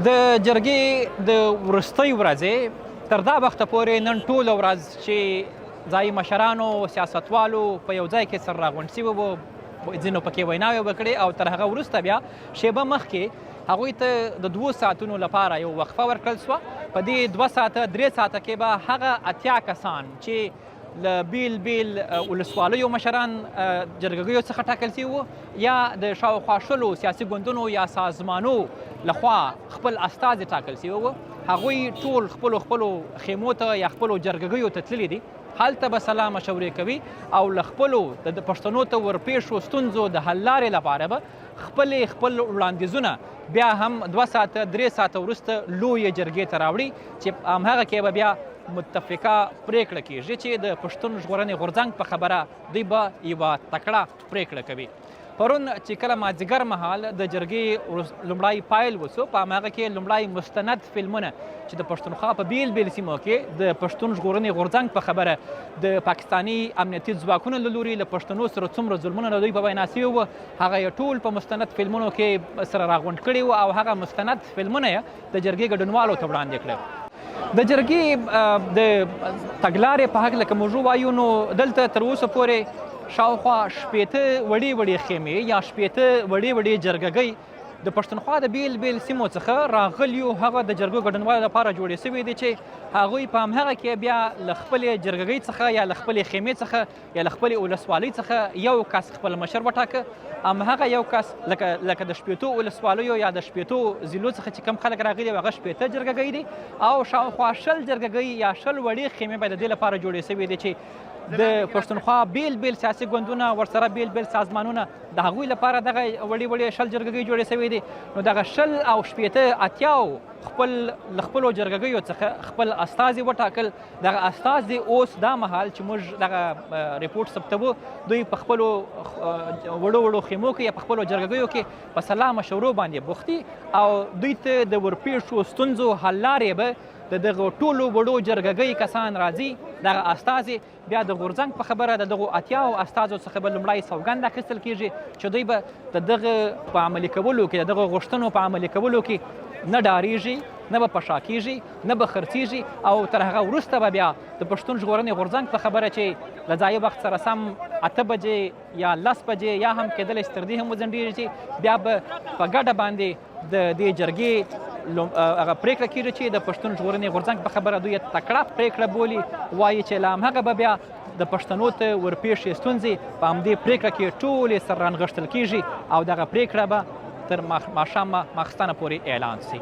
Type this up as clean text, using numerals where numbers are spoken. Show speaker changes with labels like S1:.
S1: د جرګې د وروستۍ ورځې تر دا وخته پورې نن ټوله ورځ چې ځایي مشرانو سیاستوالو په یو ځای کې سره راغونډ سوي وو، ځینو پکې ویناوې وکړې او تر هغه وروسته بیا شیبه مخکې هغوی ته د 2 ساعتونو لپاره یو وقفه ورکړل سوه. په دې 2 ساعته 3 ساعته کې به هغه 80 کسان چې له بیل بیل ولسوالیو مشران جرګګیو څخه ټاکل سوي وو یا د شاوخوا شلو سیاسي ګوندونو یا سازمانو لخوا خپل استازي ټاکل سوي وو، هغوی ټول خپلو خیمو ته یا خپلو جرګګیو ته تللي دي. هلته به سلا مشورې کوي او له خپلو د پښتنو ته ورپېښو ستونزو د حل لارې لپاره به خپل وړاندیزونه بیا هم 2 ساعته 3 ساعته وروسته لویې جرګې ته راوړي چې همهغه کې به بیا متفقه پریکړه کیږي چې د پښتون ژغورنې غورځنګ په خبره دوی به یوه تکړه پریکړه کوي. پرون چې کله مازدیګر مهال د جرګې لومړی پایل وسو، په همهغه کې لومړی مستند فلمونه چې د پښتونخوا په بیل بیل سیمو کې د پښتون ژغورنې غورځنګ په خبره د پاکستاني امنیتي ځواکونو له لوري له پښتنو سره څومره ظلمونه د دوی په وینا سوي وو، هغه یې ټول په مستند فلمونو کې سره راغونډ کړي وو او هغه مستند فلمونه یې د جرګې ګډونوالو ته وړاندې کړل. د جرګې د تګلارې په هکله که موضوع وایو نو دلته تر اوسه پورې شاوخوا 60 وړې خیمې یا 60 وړې جرګګۍ د پښتونخوا د بیل بیل سیمو څخه راغلیو هغه د جرګو ګډونوالو لپاره جوړې سوي دي چې هغوی په همهغه کې بیا له خپلې جرګګۍ څخه یا له خپلې خیمې څخه یا له خپلې ولسوالۍ څخه یو کس خپل مشر وټاکه. همهغه یو کس لکه د 60 ولسوالیو یا د 60 ضلعو څخه چې کم خلک راغلي هغه 60 جرګګۍ دي او شاوخوا 10 جرګګۍ یا 10 وړې خیمې به د دې لپاره جوړې سوي دي چې د پښتونخوا بیل بیل سیاسي ګوندونه ورسره بیل بیل سازمانونه د هغوی لپاره دغه وړې 10 جرګګۍ جوړې سوي دي. نو دغه 10 او 80 له خپلو جرګګیو څخه خپل استازي وټاکل. دغه استازي اوس دا مهال چې موږ دغه ریپورټ ثبتوو دوی په خپلو وړو خیمو کې یا په خپلو جرګګیو کې په سلا مشورو باندې بوختي او دوی ته د ورپېښو ستونزو حل لارې به د دغه ټولو وړو جرګګۍ کسان راځي. دغه استازي بیا د غورځنګ په خبره د دغو 80 استازو څخه به لومړی سوګند اخیستل کیږي چې دوی به د دغه په عملي کولو کې د دغه غوښتنو په عملي کولو کې نه ډاریږي، نه به په شا کیږي، نه به خرڅیږي او تر هغه وروسته به بیا د پښتون ژغورنې غورځنګ په خبره چې له ځایي وخت سره سم 8 بجې یا 10 بجې یا هم کېدلی شي تر دې هم وځنډېږي چې بیا به په ګډه باندې د دې جرګې هغه پریکړه کیږي چې د پښتون ژغورنې غورځنګ په خبره دوی تکړه پریکړه بولي، وایي چې له همهغه به بیا د پښتنو ته ورپېښې ستونزې په همدې پریکړه کې ټولې سره رانغښتل کیږي او دغه پریکړه به تر ماښامه ماخستانه پورې اعلان شي.